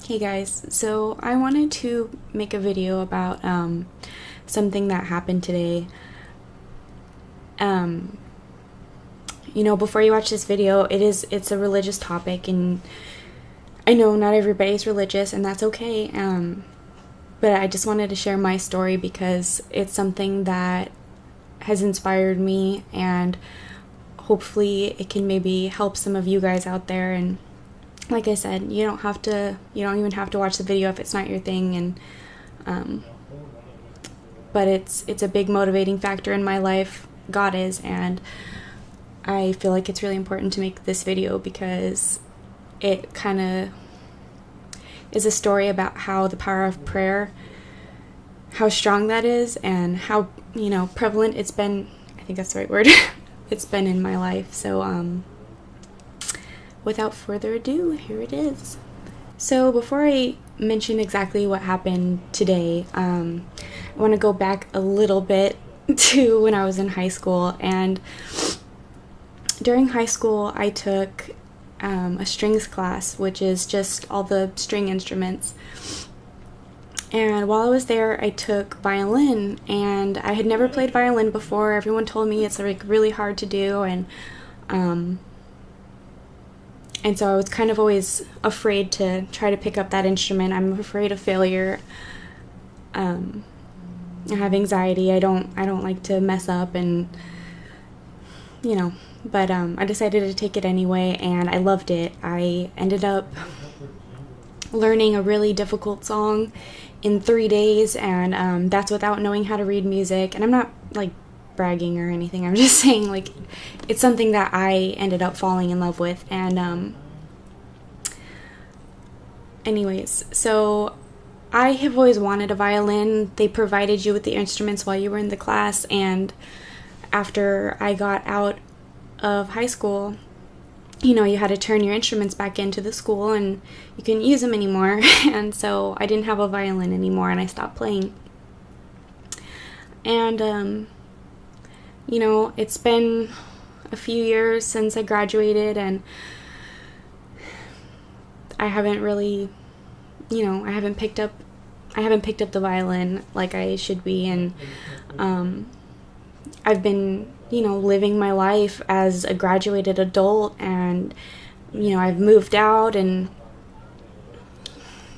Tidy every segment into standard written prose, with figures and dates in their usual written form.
Hey guys, so I wanted to make a video about something that happened today. Um, Before you watch this video, it's a religious topic, and I know not everybody's religious, and that's okay. But I just wanted to share my story because it's something that has inspired me, and hopefully it can maybe help some of you guys out there. And like I said, you don't even have to watch the video if it's not your thing. And but it's a big motivating factor in my life. God is, and I feel like it's really important to make this video because it kind of is a story about how the power of prayer, how strong that is, and how prevalent it's been. I think that's the right word. It's been in my life. So without further ado, here it is. So before I mention exactly what happened today, I want to go back a little bit to when I was in high school. And during high school, I took a strings class, which is just all the string instruments. And while I was there, I took violin, and I had never played violin before. Everyone told me it's like really hard to do, and so I was kind of always afraid to try to pick up that instrument. I'm afraid of failure. I have anxiety. I don't like to mess up, and but I decided to take it anyway, and I loved it. I ended up learning a really difficult song in 3 days, and that's without knowing how to read music. And I'm not like bragging or anything. I'm just saying, like, it's something that I ended up falling in love with. And anyways, so I have always wanted a violin. They provided you with the instruments while you were in the class, and after I got out of high school, you had to turn your instruments back into the school, and you couldn't use them anymore. And so I didn't have a violin anymore, and I stopped playing. And it's been a few years since I graduated, and I haven't really, I haven't picked up the violin like I should be. And I've been living my life as a graduated adult, and I've moved out, and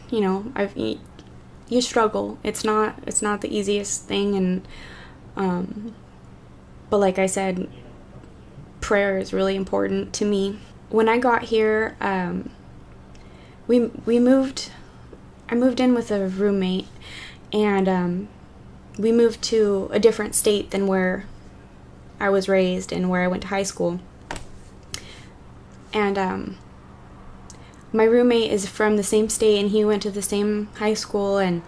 you struggle. It's not the easiest thing. And but like I said, prayer is really important to me. When I got here, I moved in with a roommate, and we moved to a different state than where I was raised and where I went to high school. And my roommate is from the same state, and he went to the same high school, and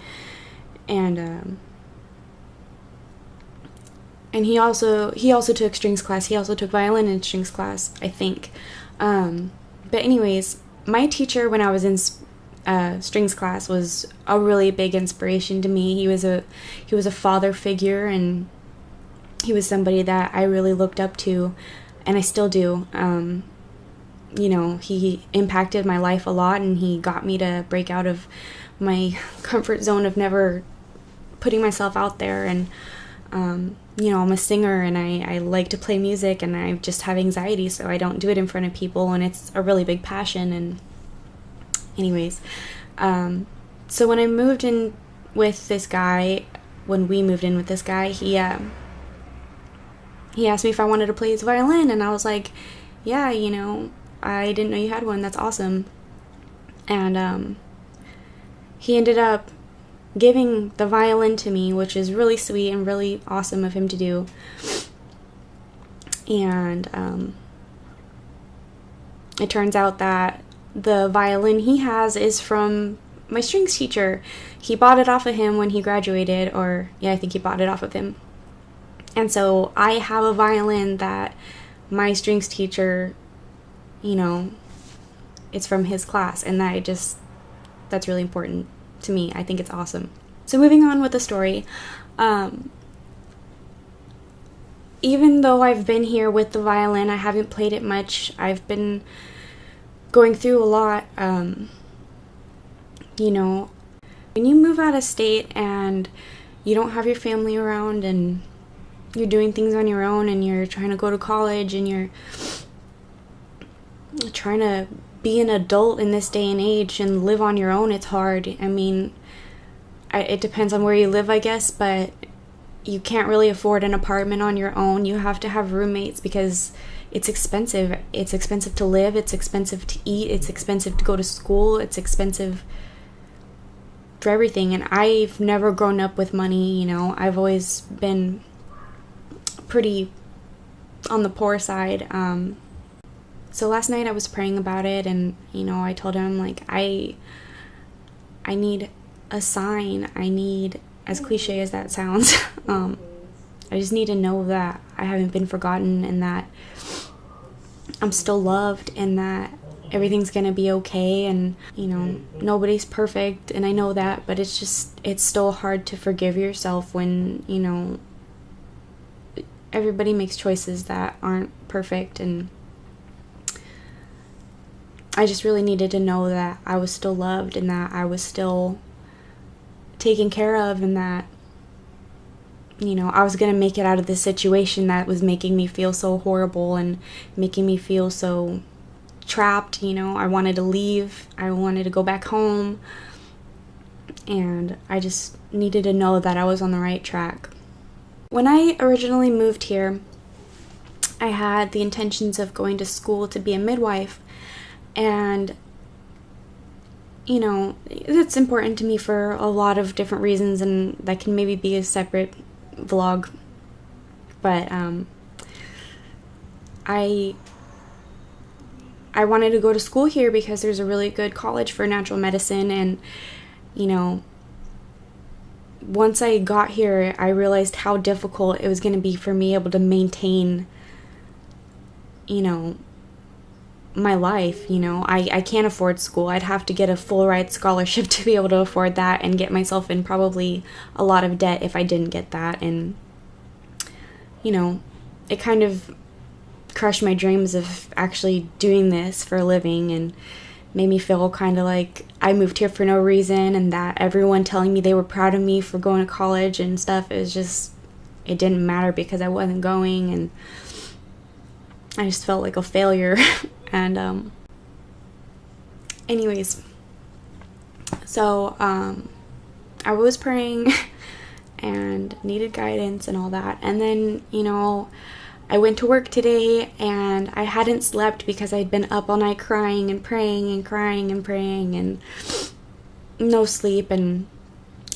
he also took strings class. He also took violin and strings class, I think. But anyways, my teacher when I was in strings class was a really big inspiration to me. He was a father figure, and he was somebody that I really looked up to, and I still do. He impacted my life a lot, and he got me to break out of my comfort zone of never putting myself out there. And I'm a singer, and I like to play music, and I just have anxiety, so I don't do it in front of people, and it's a really big passion. And anyways, so when we moved in with this guy, he asked me if I wanted to play his violin, and I was like, yeah, I didn't know you had one. That's awesome. And he ended up giving the violin to me, which is really sweet and really awesome of him to do. And it turns out that the violin he has is from my strings teacher. He bought it off of him when he graduated, I think he bought it off of him. And so I have a violin that my strings teacher, it's from his class, and that's really important to me. I think it's awesome. So moving on with the story, even though I've been here with the violin, I haven't played it much. I've been going through a lot You know, when you move out of state and you don't have your family around and you're doing things on your own and you're trying to go to college and you're trying to be an adult in this day and age and live on your own, it's hard. I mean, it depends on where you live, I guess, but you can't really afford an apartment on your own. You have to have roommates because it's expensive. It's expensive to live. It's expensive to eat. It's expensive to go to school. It's expensive for everything. And I've never grown up with money, you know. I've always been pretty on the poor side. So last night I was praying about it, and, you know, I told him, like, I need a sign. I need, as cliche as that sounds, I just need to know that I haven't been forgotten and that I'm still loved and that everything's gonna be okay. And, you know, nobody's perfect, and I know that, but it's still hard to forgive yourself when, you know, everybody makes choices that aren't perfect. And I just really needed to know that I was still loved and that I was still taken care of, and that, you know, I was going to make it out of this situation that was making me feel so horrible and making me feel so trapped. You know, I wanted to leave. I wanted to go back home. And I just needed to know that I was on the right track. When I originally moved here, I had the intentions of going to school to be a midwife. And, you know, it's important to me for a lot of different reasons, and that can maybe be a separate vlog. But I wanted to go to school here because there's a really good college for natural medicine. And, you know, once I got here, I realized how difficult it was going to be for me able to maintain, you know, my life. You know, I can't afford school. I'd have to get a full ride scholarship to be able to afford that, and get myself in probably a lot of debt if I didn't get that. And, you know, it kind of crushed my dreams of actually doing this for a living, and made me feel kind of like I moved here for no reason, and that everyone telling me they were proud of me for going to college and stuff, it didn't matter because I wasn't going, and I just felt like a failure. And anyways, so I was praying and needed guidance and all that. And then, you know, I went to work today and I hadn't slept because I'd been up all night crying and praying and crying and praying, and no sleep. And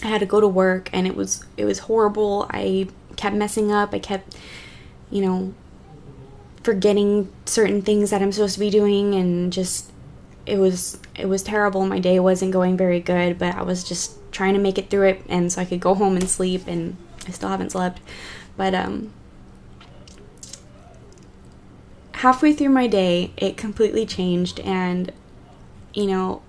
I had to go to work, and it was horrible. I kept messing up. I kept, you know, forgetting certain things that I'm supposed to be doing, and just it was terrible. My day wasn't going very good, but I was just trying to make it through it, and so I could go home and sleep. And I still haven't slept. But halfway through my day, it completely changed. And, you know,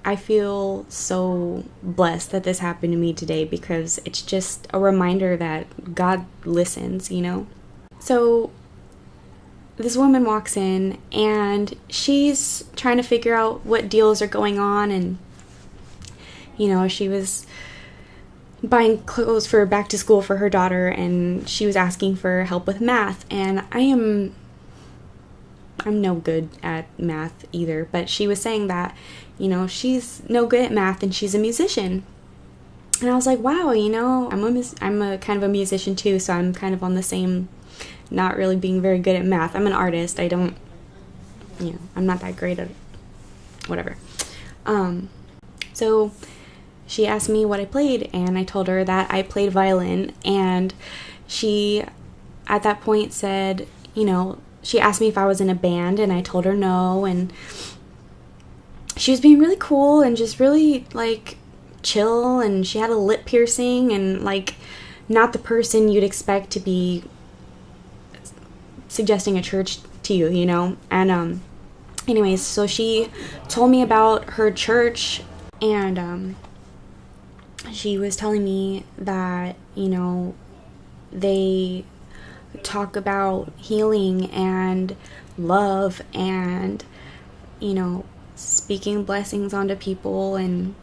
I feel so blessed that this happened to me today, because it's just a reminder that God listens, you know? So this woman walks in, and she's trying to figure out what deals are going on. And, you know, she was buying clothes for back to school for her daughter, and she was asking for help with math. And I'm no good at math either, but she was saying that, you know, she's no good at math and she's a musician. And I was like, wow, you know, I'm a kind of a musician too, so I'm kind of on the same, not really being very good at math. I'm an artist. I don't, you know, I'm not that great at whatever. So she asked me what I played, and I told her that I played violin. And she, at that point, said, you know, she asked me if I was in a band, and I told her no. And she was being really cool and just really, like, chill, and she had a lip piercing, and, like, not the person you'd expect to be suggesting a church to you, you know? And anyways, so she told me about her church, and she was telling me that, you know, they talk about healing and love and, you know, speaking blessings onto people and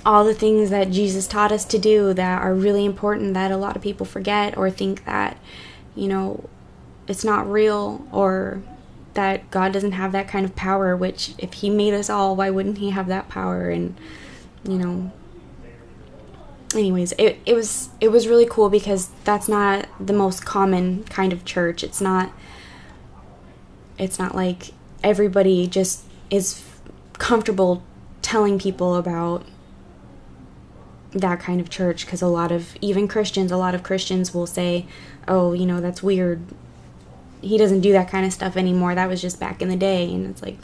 all the things that Jesus taught us to do that are really important that a lot of people forget or think that, it's not real, or that God doesn't have that kind of power, which if he made us all, why wouldn't he have that power? And, anyways, it was really cool because that's not the most common kind of church. It's not like everybody just is comfortable telling people about that kind of church, because a lot of Christians will say, oh, that's weird. He doesn't do that kind of stuff anymore. That was just back in the day. And it's like,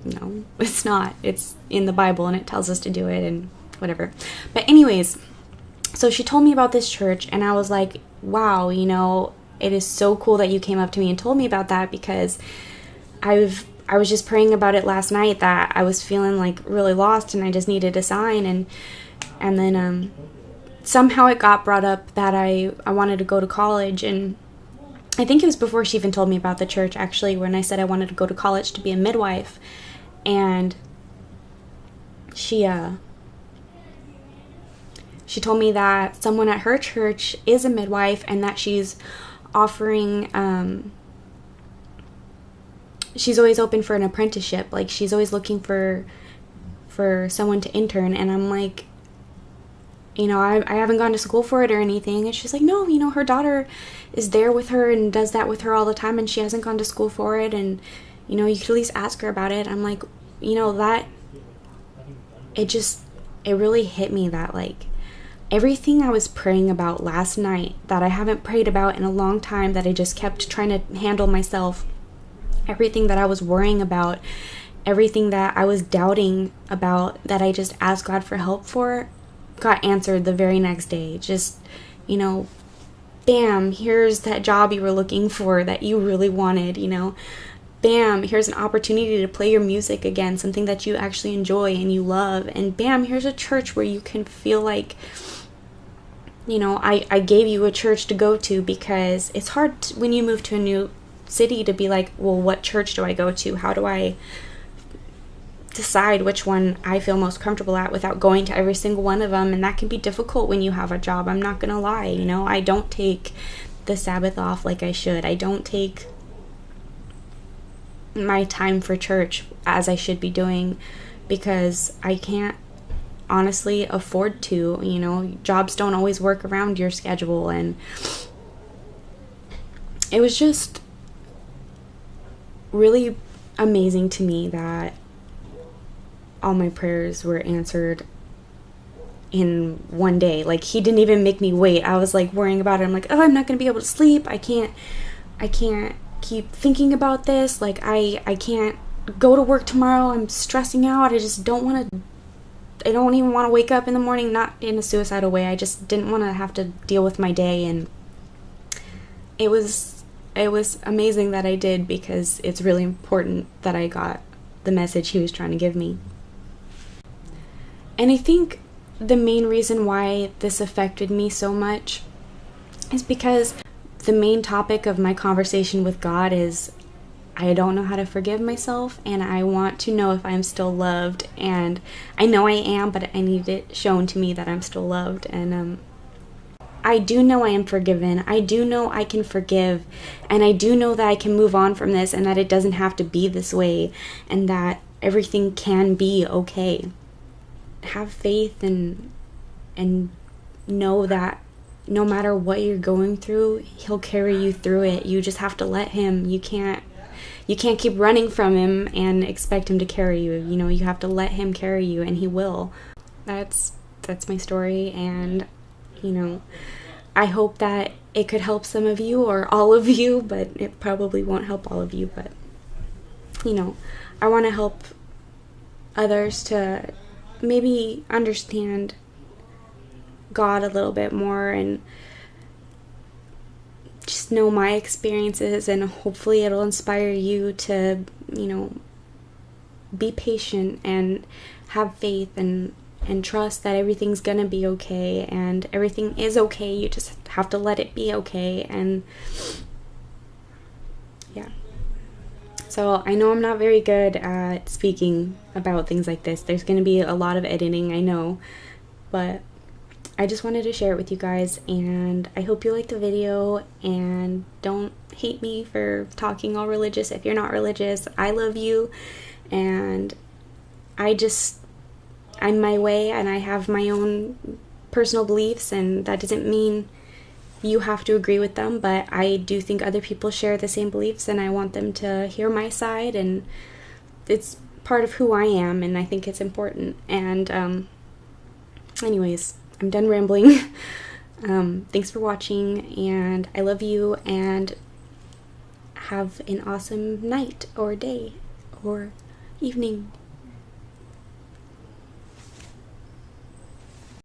no, it's not. It's in the Bible and it tells us to do it and whatever. But anyways, so she told me about this church and I was like, wow, it is so cool that you came up to me and told me about that, because I was just praying about it last night, that I was feeling like really lost and I just needed a sign. And then somehow it got brought up that I wanted to go to college, and I think it was before she even told me about the church, actually, when I said I wanted to go to college to be a midwife. And she told me that someone at her church is a midwife and that she's offering, she's always open for an apprenticeship. Like, she's always looking for someone to intern. And I'm like, I haven't gone to school for it or anything. And she's like, no, her daughter is there with her and does that with her all the time, and she hasn't gone to school for it. And, you could at least ask her about it. I'm like, that, it really hit me that, like, everything I was praying about last night that I haven't prayed about in a long time, that I just kept trying to handle myself, everything that I was worrying about, everything that I was doubting about, that I just asked God for help for, got answered the very next day. Just, bam, here's that job you were looking for that you really wanted, bam, here's an opportunity to play your music again, something that you actually enjoy and you love, and bam, here's a church where you can feel like, I gave you a church to go to, because it's hard when you move to a new city to be like, well, what church do I go to? How do I decide which one I feel most comfortable at without going to every single one of them? And that can be difficult when you have a job. I'm not gonna lie, I don't take the Sabbath off like I should. I don't take my time for church as I should be doing, because I can't honestly afford to. Jobs don't always work around your schedule. And it was just really amazing to me that all my prayers were answered in one day. Like, he didn't even make me wait. I was like worrying about it. I'm like, oh, I'm not gonna be able to sleep. I can't keep thinking about this. Like, I can't go to work tomorrow. I'm stressing out. I just don't I don't even want to wake up in the morning, not in a suicidal way. I just didn't want to have to deal with my day. And it was amazing that I did, because it's really important that I got the message he was trying to give me. And I think the main reason why this affected me so much is because the main topic of my conversation with God is, I don't know how to forgive myself, and I want to know if I'm still loved. And I know I am, but I need it shown to me that I'm still loved. And I do know I am forgiven. I do know I can forgive. And I do know that I can move on from this, and that it doesn't have to be this way, and that everything can be okay. Have faith and know that no matter what you're going through, he'll carry you through it. You just have to let him. You can't keep running from him and expect him to carry you. You have to let him carry you, and he will. That's my story. And I hope that it could help some of you or all of you, but it probably won't help all of you. But I want to help others to maybe understand God a little bit more, and just know my experiences, and hopefully it'll inspire you to, be patient and have faith and trust that everything's gonna be okay, and everything is okay. You just have to let it be okay. And yeah. So I know I'm not very good at speaking about things like this. There's going to be a lot of editing, I know, but I just wanted to share it with you guys, and I hope you like the video, and don't hate me for talking all religious. If you're not religious, I love you, and I'm my way, and I have my own personal beliefs, and that doesn't mean you have to agree with them, but I do think other people share the same beliefs, and I want them to hear my side, and it's part of who I am, and I think it's important. And anyways, I'm done rambling. Thanks for watching, and I love you, and have an awesome night or day or evening.